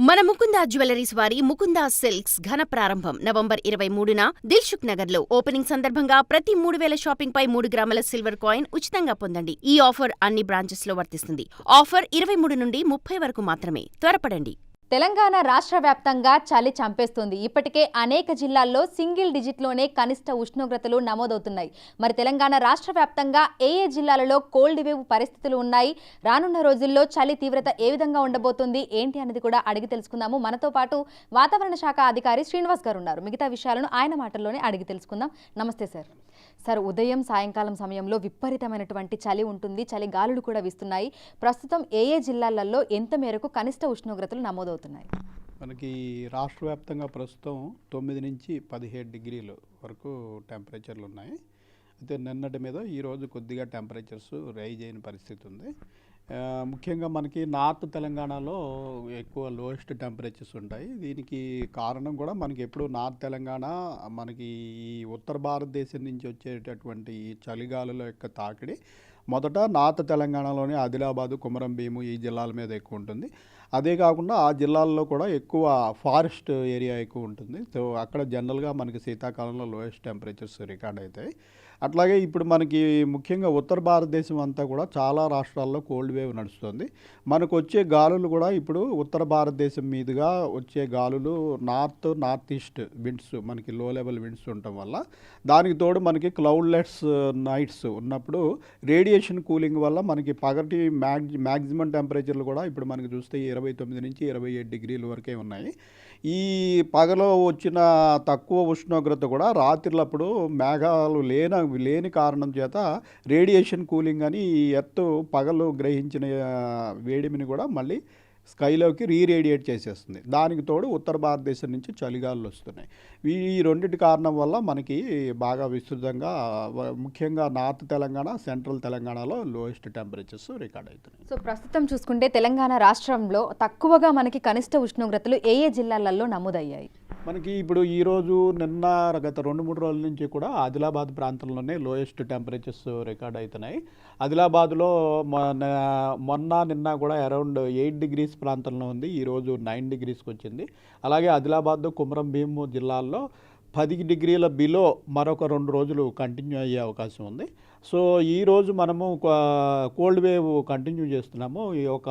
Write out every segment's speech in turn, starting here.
మన ముకుందా జ్యువెలరీస్ వారి ముకుందా సిల్క్స్ ఘన ప్రారంభం నవంబర్ 23న దిల్సుఖ్ నగర్ లో ఓపెనింగ్ సందర్భంగా ప్రతి 3000 షాపింగ్ పై 3 గ్రాముల సిల్వర్ కాయిన్ ఉచితంగా పొందండి. ఈ ఆఫర్ అన్ని బ్రాంచెస్ లో వర్తిస్తుంది. ఆఫర్ 23 నుండి 30 వరకు మాత్రమే. త్వరపడండి. తెలంగాణ రాష్ట్ర వ్యాప్తంగా చలి చంపేస్తుంది. ఇప్పటికే అనేక జిల్లాల్లో సింగిల్ డిజిట్లోనే కనిష్ట ఉష్ణోగ్రతలు నమోదవుతున్నాయి. మరి తెలంగాణ రాష్ట్ర వ్యాప్తంగా ఏ జిల్లాలలో కోల్డ్ వేవ్ పరిస్థితులు ఉన్నాయి, రానున్న రోజుల్లో చలి తీవ్రత ఏ విధంగా ఉండబోతుంది ఏంటి అనేది కూడా అడిగి తెలుసుకుందాము. మనతో పాటు వాతావరణ శాఖ అధికారి శ్రీనివాస్ గారు ఉన్నారు. మిగతా విషయాలను ఆయన మాటల్లోనే అడిగి తెలుసుకుందాం. నమస్తే సార్. సార్, ఉదయం సాయంకాలం సమయంలో విపరీతమైనటువంటి చలి ఉంటుంది, చలి గాలులు కూడా వీస్తున్నాయి. ప్రస్తుతం ఏ జిల్లాలలో ఎంత మేరకు కనిష్ట ఉష్ణోగ్రతలు నమోదవుతున్నాయి? మనకి రాష్ట్ర వ్యాప్తంగా ప్రస్తుతం 9 నుంచి 17 డిగ్రీలు వరకు టెంపరేచర్లు ఉన్నాయి. అయితే నిన్నటి మీద ఈరోజు కొద్దిగా టెంపరేచర్స్ రైజ్ అయిన పరిస్థితి ఉంది. ముఖ్యంగా మనకి నార్త్ తెలంగాణలో ఎక్కువ లోయెస్ట్ టెంపరేచర్స్ ఉంటాయి. దీనికి కారణం కూడా మనకి ఎప్పుడు నార్త్ తెలంగాణ మనకి ఈ ఉత్తర భారతదేశం నుంచి వచ్చేటటువంటి చలిగాలుల యొక్క తాకిడి మొదట నార్త్ తెలంగాణలోని ఆదిలాబాదు, కొమరం భీము ఈ జిల్లాల మీద ఎక్కువ ఉంటుంది. అదే కాకుండా ఆ జిల్లాల్లో కూడా ఎక్కువ ఫారెస్ట్ ఏరియా ఎక్కువ ఉంటుంది. సో అక్కడ జనరల్గా మనకి శీతాకాలంలో లోయెస్ట్ టెంపరేచర్స్ రికార్డ్ అవుతాయి. అట్లాగే ఇప్పుడు మనకి ముఖ్యంగా ఉత్తర భారతదేశం అంతా కూడా చాలా రాష్ట్రాల్లో కోల్డ్ వేవ్ నడుస్తుంది. మనకు వచ్చే గాలులు కూడా ఇప్పుడు ఉత్తర భారతదేశం మీదుగా వచ్చే గాలులు నార్త్ ఈస్ట్ విండ్స్, మనకి లో లెవెల్ విండ్స్ ఉండటం వల్ల దానికి తోడు మనకి క్లౌడ్లెస్ నైట్స్ ఉన్నప్పుడు రేడియేషన్ కూలింగ్ వల్ల మనకి పగటి మ్యాక్సిమం టెంపరేచర్లు కూడా ఇప్పుడు మనకి చూస్తే 29 నుంచి 27 డిగ్రీల వరకే ఉన్నాయి. ఈ పగలో వచ్చిన తక్కువ ఉష్ణోగ్రత కూడా రాత్రులప్పుడు మేఘాలు లేని కారణం చేత రేడియేషన్ కూలింగ్ అని ఈ ఎర్త్ పగలు గ్రహించిన వేడిమిని కూడా మళ్ళీ స్కైలోకి రీరేడియేట్ చేసేస్తుంది. దానికి తోడు ఉత్తర భారతదేశం నుంచి చలిగాలులు వస్తున్నాయి. ఈ రెండింటి కారణం వల్ల మనకి బాగా విస్తృతంగా ముఖ్యంగా నార్త్ తెలంగాణ, సెంట్రల్ తెలంగాణలో లోయెస్ట్ టెంపరేచర్స్ రికార్డ్ అవుతున్నాయి. సో ప్రస్తుతం చూసుకుంటే తెలంగాణ రాష్ట్రంలో తక్కువగా మనకి కనిష్ట ఉష్ణోగ్రతలు ఏ మొదలల్లో నమోదయ్యాయి? మనకి ఇప్పుడు ఈరోజు నిన్న గత 2-3 రోజుల నుంచి కూడా ఆదిలాబాద్ ప్రాంతంలోనే లోయెస్ట్ టెంపరేచర్స్ రికార్డ్ అవుతున్నాయి. ఆదిలాబాద్లో నిన్న కూడా అరౌండ్ 8 డిగ్రీస్ ప్రాంతంలో ఉంది. ఈరోజు 9 డిగ్రీస్కి వచ్చింది. అలాగే ఆదిలాబాద్, కొమరం భీం జిల్లాల్లో 10 డిగ్రీల బిలో మరొక 2 రోజులు కంటిన్యూ అయ్యే అవకాశం ఉంది. సో ఈరోజు మనము కోల్డ్ వేవ్ కంటిన్యూ చేస్తున్నాము. ఈ ఒక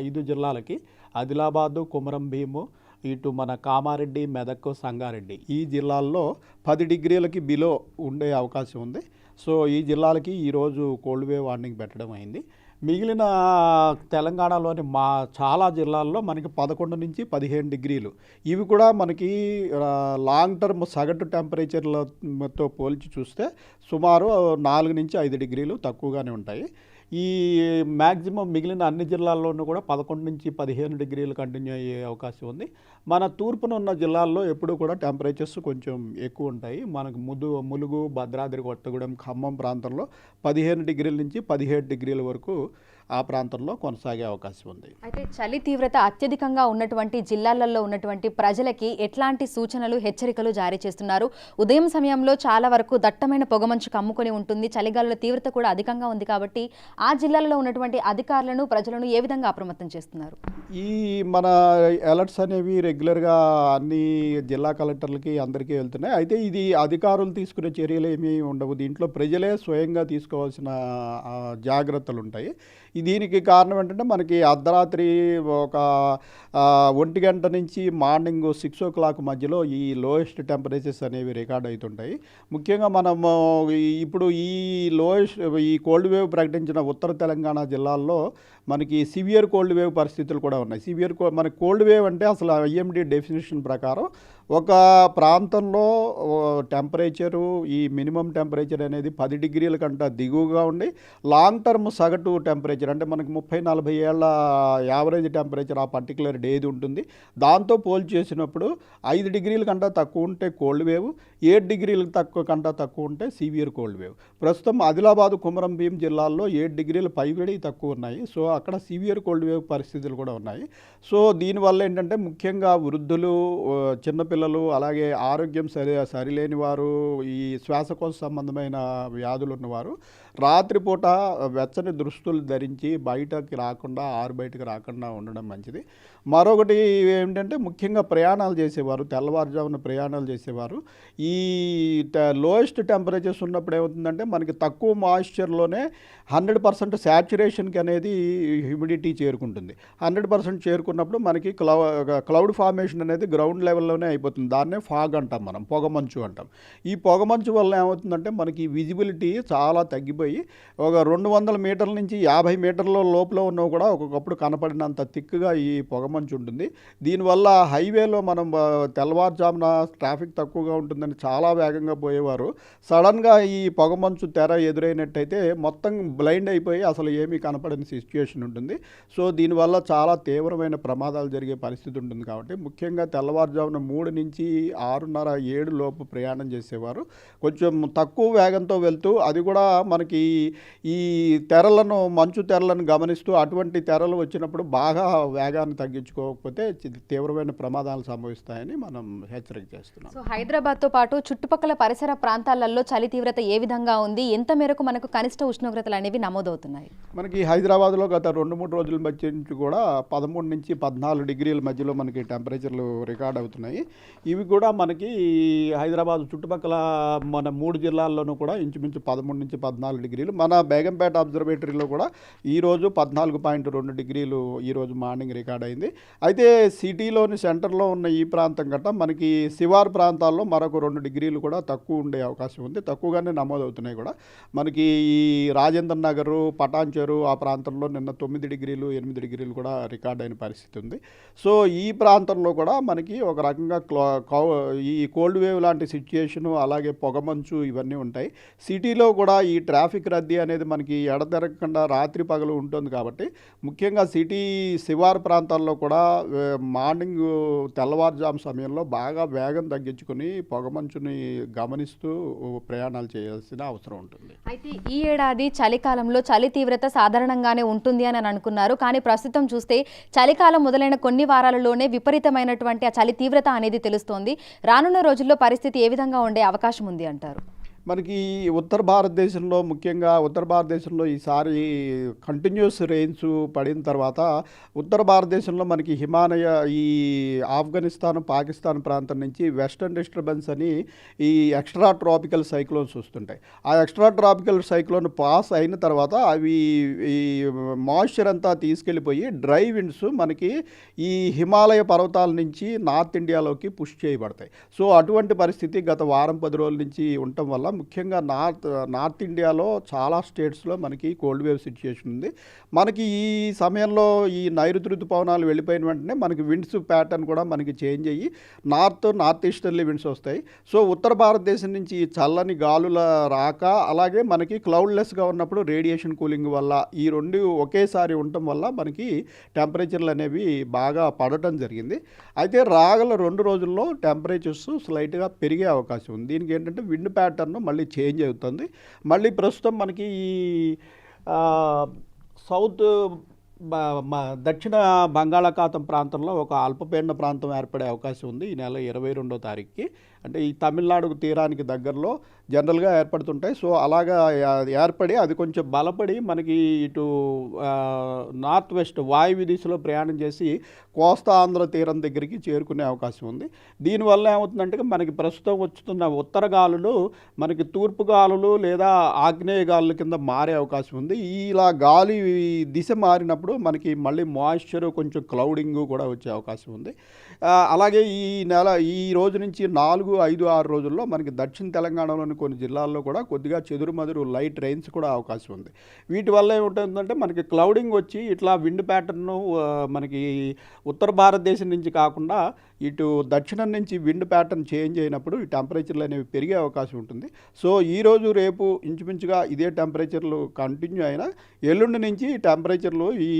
5 జిల్లాలకి ఆదిలాబాదు, కొమరం భీము, ఇటు మన కామారెడ్డి, మెదక్, సంగారెడ్డి ఈ జిల్లాల్లో 10 డిగ్రీలకి బిలో ఉండే అవకాశం ఉంది. సో ఈ జిల్లాలకి ఈరోజు కోల్డ్ వేవ్ వార్నింగ్ పెట్టడం అయింది. మిగిలిన తెలంగాణలోని చాలా జిల్లాల్లో మనకి 11 నుంచి 15 డిగ్రీలు, ఇవి కూడా మనకి లాంగ్ టర్మ్ సగటు టెంపరేచర్లతో పోల్చి చూస్తే సుమారు 4 నుంచి 5 డిగ్రీలు తక్కువగానే ఉంటాయి. ఈ మ్యాక్సిమం మిగిలిన అన్ని జిల్లాల్లోనూ కూడా 11 నుంచి 15 డిగ్రీలు కంటిన్యూ అయ్యే అవకాశం ఉంది. మన తూర్పున ఉన్న జిల్లాల్లో ఎప్పుడూ కూడా టెంపరేచర్స్ కొంచెం ఎక్కువ ఉంటాయి. మనకు ములుగు, భద్రాద్రి కొత్తగూడెం, ఖమ్మం ప్రాంతంలో 15 డిగ్రీల నుంచి 17 డిగ్రీల వరకు ఆ ప్రాంతంలో కొనసాగే అవకాశం ఉంది. అయితే చలి తీవ్రత అత్యధికంగా ఉన్నటువంటి జిల్లాలలో ఉన్నటువంటి ప్రజలకి ఎట్లాంటి సూచనలు, హెచ్చరికలు జారీ చేస్తున్నారు? ఉదయం సమయంలో చాలా వరకు దట్టమైన పొగమంచు కమ్ముకొని ఉంటుంది, చలిగాలుల తీవ్రత కూడా అధికంగా ఉంది కాబట్టి ఆ జిల్లాలలో ఉన్నటువంటి అధికారులను, ప్రజలను ఏ విధంగా అప్రమత్తం చేస్తున్నారు? ఈ మన అలర్ట్స్ అనేవి రెగ్యులర్గా అన్ని జిల్లా కలెక్టర్లకి అందరికీ వెళ్తున్నాయి. అయితే ఇది అధికారులు తీసుకునే చర్యలు ఏమీ ఉండవు. దీంట్లో ప్రజలే స్వయంగా తీసుకోవాల్సిన జాగ్రత్తలు ఉంటాయి. దీనికి కారణం ఏంటంటే మనకి అర్ధరాత్రి ఒక 1 గంట నుంచి మార్నింగ్ 6 o'clock మధ్యలో ఈ లోయెస్ట్ టెంపరేచర్స్ అనేవి రికార్డ్ అవుతుంటాయి. ముఖ్యంగా మనము ఇప్పుడు ఈ కోల్డ్ వేవ్ ప్రకటించిన ఉత్తర తెలంగాణ జిల్లాల్లో మనకి సివియర్ కోల్డ్ వేవ్ పరిస్థితులు కూడా ఉన్నాయి. మనకి కోల్డ్ వేవ్ అంటే అసలు ఐఎండీ డెఫినేషన్ ప్రకారం ఒక ప్రాంతంలో టెంపరేచరు, ఈ మినిమం టెంపరేచర్ అనేది 10 డిగ్రీల కంటే దిగువగా ఉండి లాంగ్ టర్మ్ సగటు టెంపరేచర్ అంటే మనకి 30-40 ఏళ్ళ యావరేజ్ టెంపరేచర్ ఆ పర్టికులర్ డేది ఉంటుంది. దాంతో పోల్చి చేసినప్పుడు 5 డిగ్రీల కంటే తక్కువ ఉంటే కోల్డ్ వేవ్, 7 డిగ్రీల కంటే తక్కువ ఉంటే సివియర్ కోల్డ్ వేవ్. ప్రస్తుతం ఆదిలాబాద్, కొమరం భీం జిల్లాల్లో 7 డిగ్రీల పైవేడి తక్కువ ఉన్నాయి. సో అక్కడ సివియర్ కోల్డ్ వేవ్ పరిస్థితులు కూడా ఉన్నాయి. సో దీనివల్ల ఏంటంటే ముఖ్యంగా వృద్ధులు, చిన్నపిల్లలు, అలాగే ఆరోగ్యం సరిలేని వారు, ఈ శ్వాసకోశ సంబంధమైన వ్యాధులు ఉన్నవారు రాత్రిపూట వెచ్చని దుస్తులు ధరించి బయటకి రాకుండా బయటకు రాకుండా ఉండడం మంచిది. మరొకటి ఏంటంటే ముఖ్యంగా ప్రయాణాలు చేసేవారు, తెల్లవారుజామున ప్రయాణాలు చేసేవారు ఈ లోయెస్ట్ టెంపరేచర్స్ ఉన్నప్పుడు ఏమవుతుందంటే మనకి తక్కువ మాయిశ్చర్లోనే 100% శాచ్యురేషన్కి అనేది హ్యూమిడిటీ చేరుకుంటుంది. 100% చేరుకున్నప్పుడు మనకి క్లౌడ్ ఫార్మేషన్ అనేది గ్రౌండ్ లెవెల్లోనే అయిపోతుంది. దాన్నే ఫాగ్ అంటాం, మనం పొగమంచు అంటాం. ఈ పొగమంచు వల్ల ఏమవుతుందంటే మనకి విజిబిలిటీ చాలా తగ్గిపోయి ఒక 200 మీటర్ల నుంచి 50 మీటర్ల లోపల ఉన్నవి కూడా ఒక్కొక్కప్పుడు కనపడినంత థిక్గా ఈ పొగమంచు ఉంటుంది. దీనివల్ల హైవేలో మనం తెల్లవారుజామున ట్రాఫిక్ తక్కువగా ఉంటుందని చాలా వేగంగా పోయేవారు సడన్గా ఈ పొగమంచు తెర ఎదురైనట్టయితే మొత్తం బ్లైండ్ అయిపోయి అసలు ఏమీ కనపడని సిచ్యుయేషన్ ఉంటుంది. సో దీనివల్ల చాలా తీవ్రమైన ప్రమాదాలు జరిగే పరిస్థితి ఉంటుంది. కాబట్టి ముఖ్యంగా తెల్లవారుజామున 3 నుంచి 6:30, 7 లోపు ప్రయాణం చేసేవారు కొంచెం తక్కువ వేగంతో వెళ్తూ, అది కూడా మనకి ఈ మంచు తెరలను గమనిస్తూ, అటువంటి తెరలు వచ్చినప్పుడు బాగా వేగాన్ని తగ్గించుకోకపోతే తీవ్రమైన ప్రమాదాలు సంభవిస్తాయని మనం హెచ్చరిక చేస్తున్నాం. సో హైదరాబాద్తో పాటు చుట్టుపక్కల పరిసర ప్రాంతాలలో చలి తీవ్రత ఏ విధంగా ఉంది, ఎంత మేరకు మనకు కనిష్ట ఉష్ణోగ్రతలు అనేవి నమోదవుతున్నాయి? మనకి హైదరాబాద్లో గత 2-3 రోజుల మధ్య నుంచి కూడా 13 నుంచి 14 డిగ్రీల మధ్యలో మనకి టెంపరేచర్లు రికార్డ్ అవుతున్నాయి. ఇవి కూడా మనకి హైదరాబాద్ చుట్టుపక్కల మన 3 జిల్లాల్లోనూ కూడా ఇంచుమించు 13 నుంచి 14 డిగ్రీలు. మన బేగంపేట అబ్జర్వేటరీలో కూడా ఈరోజు 14.2 డిగ్రీలు ఈరోజు మార్నింగ్ రికార్డ్ అయింది. అయితే సిటీలోని సెంటర్లో ఉన్న ఈ ప్రాంతం గట్ట మనకి శివారు ప్రాంతాల్లో మరొక 2 డిగ్రీలు కూడా తక్కువ ఉండే అవకాశం ఉంది. తక్కువగానే నమోదవుతున్నాయి కూడా. మనకి ఈ రాజేంద్ర నగరు, పటాన్చెరు ఆ ప్రాంతంలో నిన్న 9 డిగ్రీలు, 8 డిగ్రీలు కూడా రికార్డ్ అయిన పరిస్థితి ఉంది. సో ఈ ప్రాంతంలో కూడా మనకి ఒక రకంగా ఈ కోల్డ్ వేవ్ లాంటి సిచ్యుయేషను, అలాగే పొగమంచు ఇవన్నీ ఉంటాయి. సిటీలో కూడా ఈ ట్రాఫిక్ రద్దీ అనేది మనకి ఎడతెరగకుండా రాత్రి పగలు ఉంటుంది. కాబట్టి ముఖ్యంగా సిటీ శివారు ప్రాంతాల్లో కూడా మార్నింగ్ తెల్లవారుజాము సమయంలో బాగా వేగం తగ్గించుకొని పొగమంచుని గమనిస్తూ ప్రయాణాలు చేయాల్సిన అవసరం ఉంటుంది. అయితే ఈ ఏడాది చలికాలంలో చలి తీవ్రత సాధారణంగానే ఉంటుంది అని అనుకున్నారు. కానీ ప్రస్తుతం చూస్తే చలికాలం మొదలైన కొన్ని వారాలలోనే విపరీతమైనటువంటి ఆ చలి తీవ్రత అనేది తెలుస్తోంది. రానున్న రోజుల్లో పరిస్థితి ఏ విధంగా ఉండే అవకాశం ఉంది అంటారు? మనకి ఉత్తర భారతదేశంలో ఈసారి కంటిన్యూస్ రెయిన్స్ పడిన తర్వాత ఉత్తర భారతదేశంలో మనకి ఈ ఆఫ్ఘనిస్తాన్, పాకిస్తాన్ ప్రాంతం నుంచి వెస్టర్న్ డిస్టర్బెన్స్ అని ఈ ఎక్స్ట్రా ట్రాపికల్ సైక్లోన్స్ వస్తుంటాయి. ఆ ఎక్స్ట్రా ట్రాపికల్ సైక్లోన్ పాస్ అయిన తర్వాత అవి ఈ మాయిశ్చర్ అంతా తీసుకెళ్ళిపోయి డ్రై విండ్స్ మనకి ఈ హిమాలయ పర్వతాల నుంచి నార్త్ ఇండియాలోకి పుష్ చేయబడతాయి. సో అటువంటి పరిస్థితి గత వారం 10 రోజుల నుంచి ఉండటం వల్ల ముఖ్యంగా నార్త్ ఇండియాలో చాలా స్టేట్స్లో మనకి కోల్డ్ వేవ్ సిచ్యుయేషన్ ఉంది. మనకి ఈ సమయంలో ఈ నైరుతి ఋతుపవనాలు వెళ్ళిపోయిన వెంటనే మనకి విండ్స్ ప్యాటర్న్ కూడా మనకి చేంజ్ అయ్యి నార్త్ ఈస్టర్లీ విండ్స్ వస్తాయి. సో ఉత్తర భారతదేశం నుంచి చల్లని గాలుల రాక, అలాగే మనకి క్లౌడ్లెస్గా ఉన్నప్పుడు రేడియేషన్ కూలింగ్ వల్ల ఈ రెండు ఒకేసారి ఉండటం వల్ల మనకి టెంపరేచర్లు అనేవి బాగా పడటం జరిగింది. అయితే రాగల 2 రోజుల్లో టెంపరేచర్స్ స్లైట్గా పెరిగే అవకాశం ఉంది. దీనికి ఏంటంటే విండ్ ప్యాటర్న్ మళ్ళీ చేంజ్ అవుతుంది. మళ్ళీ ప్రస్తుతం మనకి ఈ దక్షిణ బంగాళాఖాతం ప్రాంతంలో ఒక అల్పపీడన ప్రాంతం ఏర్పడే అవకాశం ఉంది ఈ నెల 22వ తారీఖుకి. అంటే ఈ తమిళనాడు తీరానికి దగ్గరలో జనరల్గా ఏర్పడుతుంటాయి. సో అలాగా ఏర్పడి అది కొంచెం బలపడి మనకి ఇటు నార్త్ వెస్ట్ వాయువ్య దిశలో ప్రయాణం చేసి కోస్తా ఆంధ్ర తీరం దగ్గరికి చేరుకునే అవకాశం ఉంది. దీనివల్ల ఏమవుతుందంటే మనకి ప్రస్తుతం వస్తున్న ఉత్తర గాలులు మనకి తూర్పు గాలులు లేదా ఆగ్నేయ గాలుల కింద మారే అవకాశం ఉంది. ఇలా గాలి దిశ మారినప్పుడు మనకి మళ్ళీ మాయిశ్చర్, కొంచెం క్లౌడింగ్ కూడా వచ్చే అవకాశం ఉంది. అలాగే ఈ రోజు నుంచి 4, 5, 6 రోజుల్లో మనకి దక్షిణ తెలంగాణలోని కొన్ని జిల్లాల్లో కూడా కొద్దిగా చెదురుమదురు లైట్ రెయిన్స్ కూడా అవకాశం ఉంది. వీటి వల్ల ఏముంటుందంటే మనకి క్లౌడింగ్ వచ్చి ఇట్లా విండ్ ప్యాటర్న్ మనకి ఉత్తర భారతదేశం నుంచి కాకుండా ఇటు దక్షిణం నుంచి విండ్ ప్యాటర్న్ చేంజ్ అయినప్పుడు ఈ టెంపరేచర్లు అనేవి పెరిగే అవకాశం ఉంటుంది. సో ఈరోజు రేపు ఇంచుమించుగా ఇదే టెంపరేచర్లు కంటిన్యూ అయినా ఎల్లుండి నుంచి టెంపరేచర్లు ఈ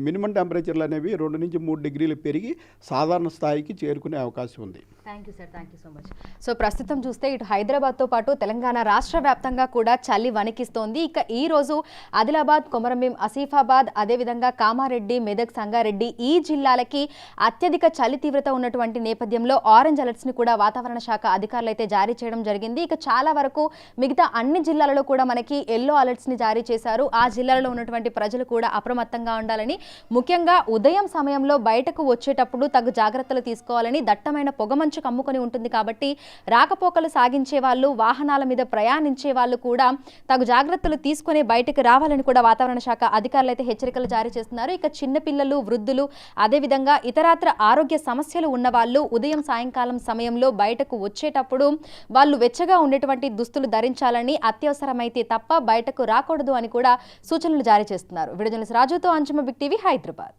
మినిమం టెంపరేచర్లు అనేవి 2 నుంచి 3 డిగ్రీలు పెరిగి సాధారణ స్థాయికి చేరుకునే అవకాశం ఉంది. Thank you sir, thank you so much. So ప్రస్తుతం చూస్తే ఇటు హైదరాబాద్తో పాటు తెలంగాణ రాష్ట్ర వ్యాప్తంగా కూడా చలి వణికిస్తోంది. ఇక ఈ రోజు ఆదిలాబాద్, కొమరంభీం, ఆసిఫాబాద్, అదేవిధంగా కామారెడ్డి, మెదక్, సంగారెడ్డి ఈ జిల్లాలకి అత్యధిక చలి తీవ్రత ఉన్నటువంటి నేపథ్యంలో ఆరెంజ్ అలర్ట్స్ని కూడా వాతావరణ శాఖ అధికారులు అయితే జారీ చేయడం జరిగింది. ఇక చాలా వరకు మిగతా అన్ని జిల్లాలలో కూడా మనకి ఎల్లో అలర్ట్స్ని జారీ చేశారు. ఆ జిల్లాలలో ఉన్నటువంటి ప్రజలు కూడా అప్రమత్తంగా ఉండాలని, ముఖ్యంగా ఉదయం సమయంలో బయటకు వచ్చేటప్పుడు తగు జాగ్రత్తలు తీసుకోవాలని, దట్టమైన పొగమంచు కమ్ముకొని ఉంటుంది కాబట్టి రాకపోకలు సాగించే వాళ్ళు, వాహనాల మీద ప్రయాణించే వాళ్ళు కూడా తగు జాగ్రత్తలు తీసుకుని బయటకు రావాలని కూడా వాతావరణ శాఖ అధికారులు అయితే హెచ్చరికలు జారీ చేస్తున్నారు. ఇక చిన్నపిల్లలు, వృద్ధులు, అదేవిధంగా ఇతరాత్ర ఆరోగ్య సమస్యలు ఉన్న వాళ్ళు ఉదయం సాయంకాలం సమయంలో బయటకు వచ్చేటప్పుడు వాళ్ళు వెచ్చగా ఉండేటువంటి దుస్తులు ధరించాలని, అత్యవసరమైతే తప్ప బయటకు రాకూడదు అని కూడా సూచనలు జారీ చేస్తున్నారు. వీడియో జర్నలిస్ట్ రాజుతో అంజుమ, బిగ్ టీవీ, హైదరాబాద్.